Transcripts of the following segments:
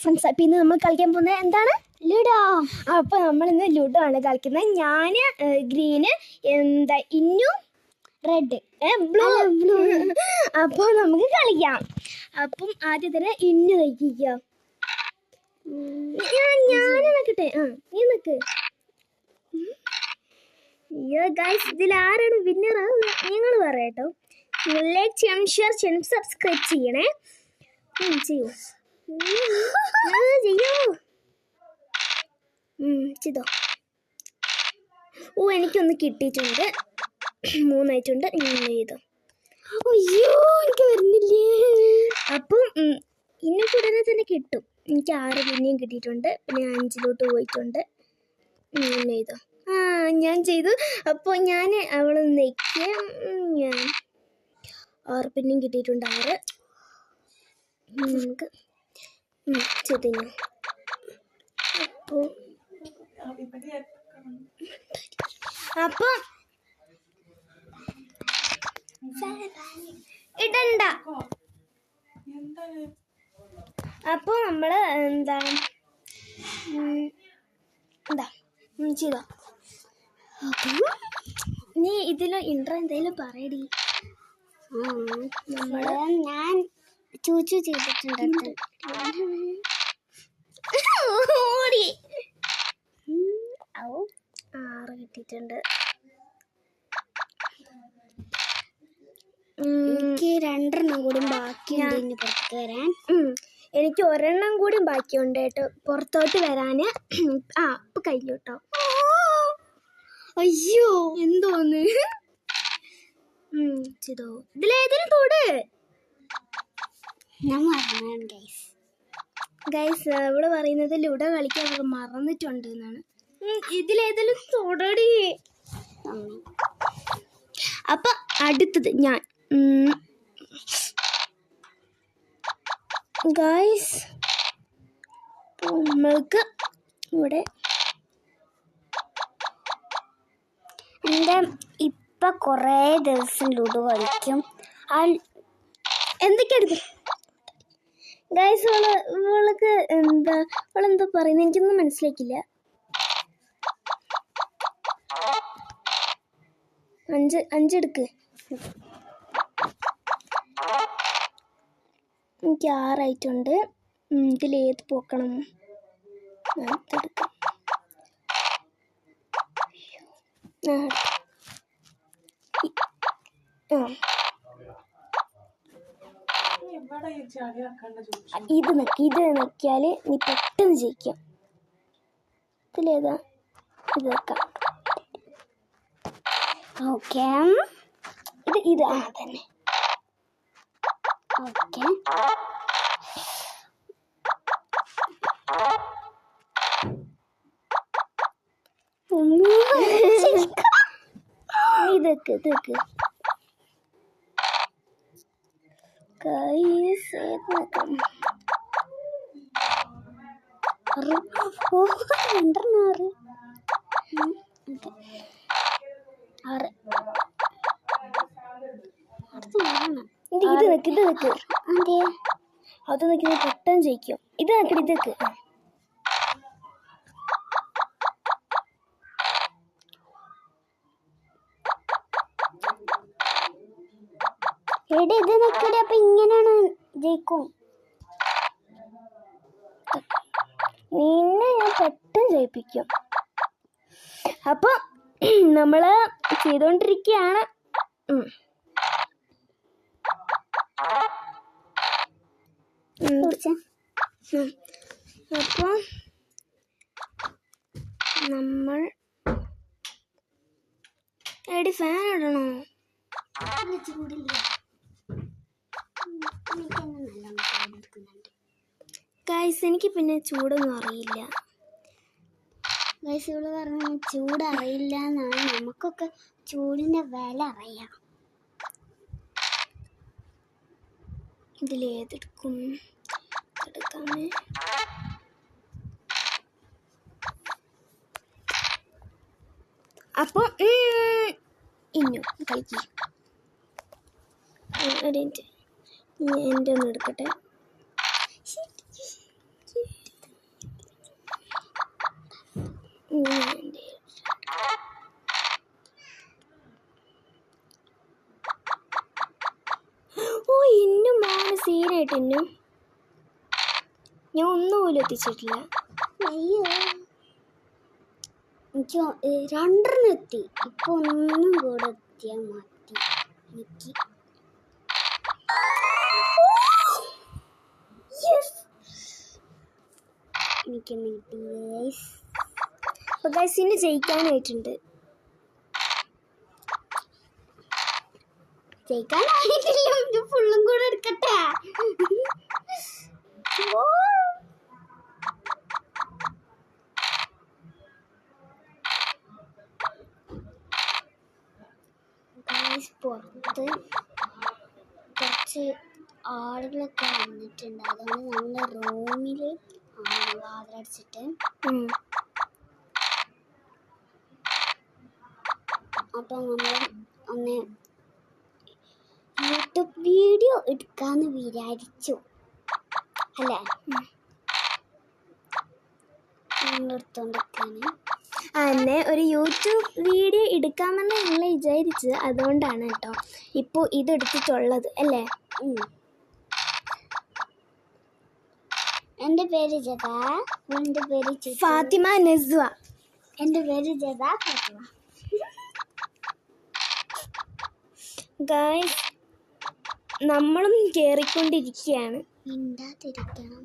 Friends. അപ്പം ഇന്ന് നമ്മൾ കളിക്കാൻ പോകുന്നത് എന്താണ്? ലുഡോ. അപ്പോൾ നമ്മൾ ഇന്ന് ലുഡോ ആണ് കളിക്കുന്നത്. ഞാൻ ഗ്രീന്, ഇന്നു റെഡ്, ബ്ലൂ. അപ്പോൾ നമുക്ക് കളിക്കാം. അപ്പം ആദ്യം തന്നെ ഇന്നു നയിക്കുക. ഞാൻ നിൽക്കട്ടെ. നീ നിൽക്ക്. അയ്യോ ഗൈസ്, ഇതിൽ ആരാണ് വിന്നർ നിങ്ങൾ പറയാട്ടോ. ലൈക്ക് ചെയ്യണം, ഷെയർ ചെയ്യണം, സബ്സ്ക്രൈബ് ചെയ്യണേ. ചെയ്യൂ ചെയ്തോ. എനിക്കൊന്ന് കിട്ടിയിട്ടുണ്ട്. 3 ആയിട്ടുണ്ട്. ചെയ്തോ. അയ്യോ എനിക്ക് വരുന്നില്ലേ. അപ്പം ഇനി ഉടനെ തന്നെ കിട്ടും. എനിക്ക് 6 പിന്നെയും കിട്ടിയിട്ടുണ്ട്. പിന്നെ 5 പോയിട്ടുണ്ട്. ചെയ്തോ. ഞാൻ ചെയ്തു. അപ്പോൾ ഞാൻ അവളെ നെയ്ക്ക് ഞാൻ 6 പിന്നെയും കിട്ടിയിട്ടുണ്ട്. 6 നമുക്ക് ചെയ്തു. അപ്പോൾ ഇടണ്ട. അപ്പോൾ നമ്മൾ എന്താ ചെയ്തോ. നീ ഇതിൽ ഇൻട്രോ എന്തെങ്കിലും പറയടി. ഞാൻ ചൂച്ചു ചെയ്തിട്ടുണ്ട്. ഓടി 6 കിട്ടിയിട്ടുണ്ട്. എനിക്ക് 2 കൂടി ബാക്കിയുണ്ട് പുറത്ത് വരാൻ. എനിക്ക് 1 കൂടി ബാക്കിയുണ്ട് കേട്ടോ പുറത്തോട്ട് വരാൻ. ഇപ്പം കഴിഞ്ഞു കേട്ടോ. അയ്യോ എന്തോന്ന് ചെയ്തോ. ഇതിലേതിലും തൊട്. ഗൈസ് അവള് പറയുന്നത് ലുഡോ കളിക്കാൻ അവർ മറന്നിട്ടുണ്ട് എന്നാണ്. ഇതിലേതിലും തൊടടി. അപ്പൊ അടുത്തത് ഞാൻ. ഗൈസ് നമ്മൾക്ക് ഇവിടെ എൻ്റെ ഇപ്പം കുറേ ദിവസം ലുഡോ കളിക്കും. എന്തൊക്കെയാണ് ഗൈസ് ഇവൾക്ക് അവളെന്താ പറയുന്നത് എനിക്കൊന്നും മനസ്സിലാക്കില്ല. 5 എടുക്ക്. എനിക്ക് 6 ആയിട്ടുണ്ട്. ഇതിലേത് പോക്കണം? എടുക്കാം. ഇത് നോക്കിയാൽ നീ പെട്ടെന്ന് ജയിക്കാം. ഇതിലേതാ? ഇത് വെക്കാം. ഓക്കെ ഇത് തന്നെ. ഓക്കെ ഇതൊക്കെ ഗൈസ് നോക്കാം. 6 ഇത് വെക്ക്. അത് നോക്കി പെട്ടെന്ന് ജയിക്കും. ഇത് നോക്കി ഇതൊക്കെ. ഇത് നോക്കടി. അപ്പൊ ഇങ്ങനെയാണ് ജയിക്കും. നിന്നെ ഞാൻ പെട്ടെന്ന് ജയിപ്പിക്കും. അപ്പൊ നമ്മള് ചെയ്തോണ്ടിരിക്കുകയാണ്. അപ്പോൾ നമ്മൾ എടി ഫാൻ ഇടണോ? ഗൈസ് എനിക്ക് പിന്നെ ചൂടൊന്നും അറിയില്ല. ഗൈസ് ഇവള് പറഞ്ഞു ചൂട് അറിയില്ല എന്നാണ്. നമുക്കൊക്കെ ചൂടിൻ്റെ വില അറിയാം. ഇതിലേതെടുക്കും? എടുക്കാമേ. അപ്പോൾ ഇന്നു കളിക്ക്. എൻ്റെ ഒന്ന് എടുക്കട്ടെ. ഓ ഇന്നും മോനെ സീനായിട്ട് ഇന്നും ഞാൻ ഒന്നുപോലും എത്തിച്ചിട്ടില്ല. അയ്യോ എനിക്ക് 2 എത്തി. ഇപ്പൊ ഒന്നും കൂടെ എത്തിയാൽ മതി എനിക്ക്. എനിക്ക് ഗൈസിന് ജയിക്കാനായിട്ടുണ്ട്. ജയിക്കാനായിട്ടില്ല. ഫുള്ളും കൂടെ എടുക്കട്ടെ. പുറത്ത് കുറച്ച് ആളുകളൊക്കെ വന്നിട്ടുണ്ട്. അതുകൊണ്ട് ഞങ്ങൾ റൂമിൽ വാതിലടച്ചിട്ട് അപ്പം നമ്മൾ ഒന്ന് യൂട്യൂബ് വീഡിയോ എടുക്കാന്ന് വിചാരിച്ചു അല്ലേ? എടുത്തോണ്ടിരിക്കാണ്. എന്നെ ഒരു യൂട്യൂബ് വീഡിയോ എടുക്കാമെന്ന് ഞങ്ങൾ വിചാരിച്ച്, അതുകൊണ്ടാണ് കേട്ടോ ഇപ്പോൾ ഇതെടുത്തിട്ടുള്ളത് അല്ലേ? എൻ്റെ പേര് ജദ. എൻ്റെ പേര് ഫാത്തിമ നസ്വ. എൻ്റെ പേര് ജദ ഫാത്തിമ. ഗായ്സ് നമ്മളും കേറിക്കൊണ്ടിരിക്കുകയാണ്. മിണ്ടാതിരിക്കണം.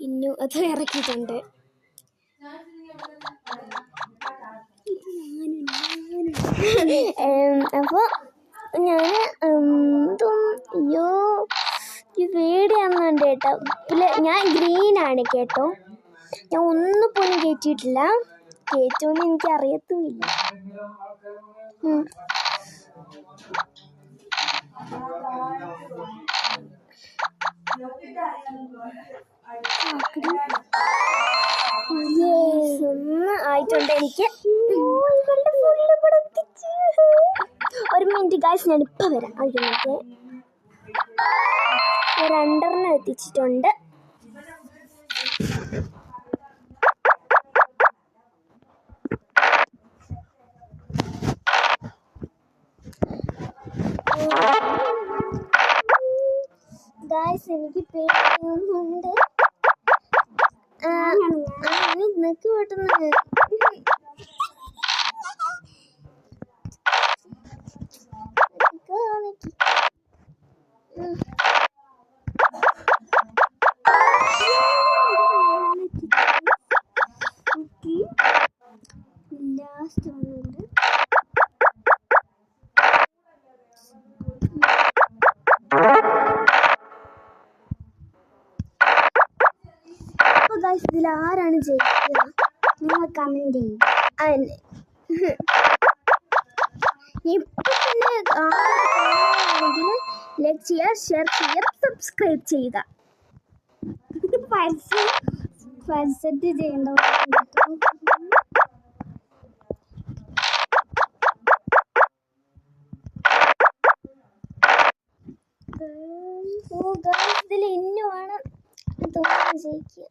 ഇന്നും അത് ഇറക്കിയിട്ടുണ്ട്. അപ്പോൾ ഞാൻ അയ്യോ ഈ പേടിയാണെന്നുണ്ട് കേട്ടോ. ഞാൻ ഗ്രീനാണ് കേട്ടോ. ഞാൻ ഒന്നും പോലും കയറ്റിയിട്ടില്ല. കയറ്റുമെന്ന് എനിക്ക് അറിയത്തുമില്ല. ഒന്ന് ആയിട്ടുണ്ട് എനിക്ക്. ഒരു മിനിറ്റ് ഗായ്സ്, ഞാൻ ഇപ്പം വരാം. ഒരു മിനിറ്റ്. 2 എത്തിച്ചിട്ടുണ്ട്. ഗായ്സ് എനിക്ക് പേടിയുന്നുണ്ട്. നിനക്ക് പെട്ടെന്ന് ലാസ്റ്റ് വന്നുണ്ട്. അപ്പോൾ ഗൈസ് ഇതിൽ ആരാണ് ജയിക്കുക നിങ്ങൾ കമന്റ് ചെയ്യും. ഇപ്പം തന്നെ ആണെങ്കിൽ ലൈക്ക് ചെയ്യുക, ഷെയർ ചെയ്യുക, സബ്സ്ക്രൈബ് ചെയ്യുക. പരസ്യത്ത് ചെയ്യേണ്ട. ഇതിൽ ഇന്നുമാണ് തോന്നുന്നു ജയിക്കുക.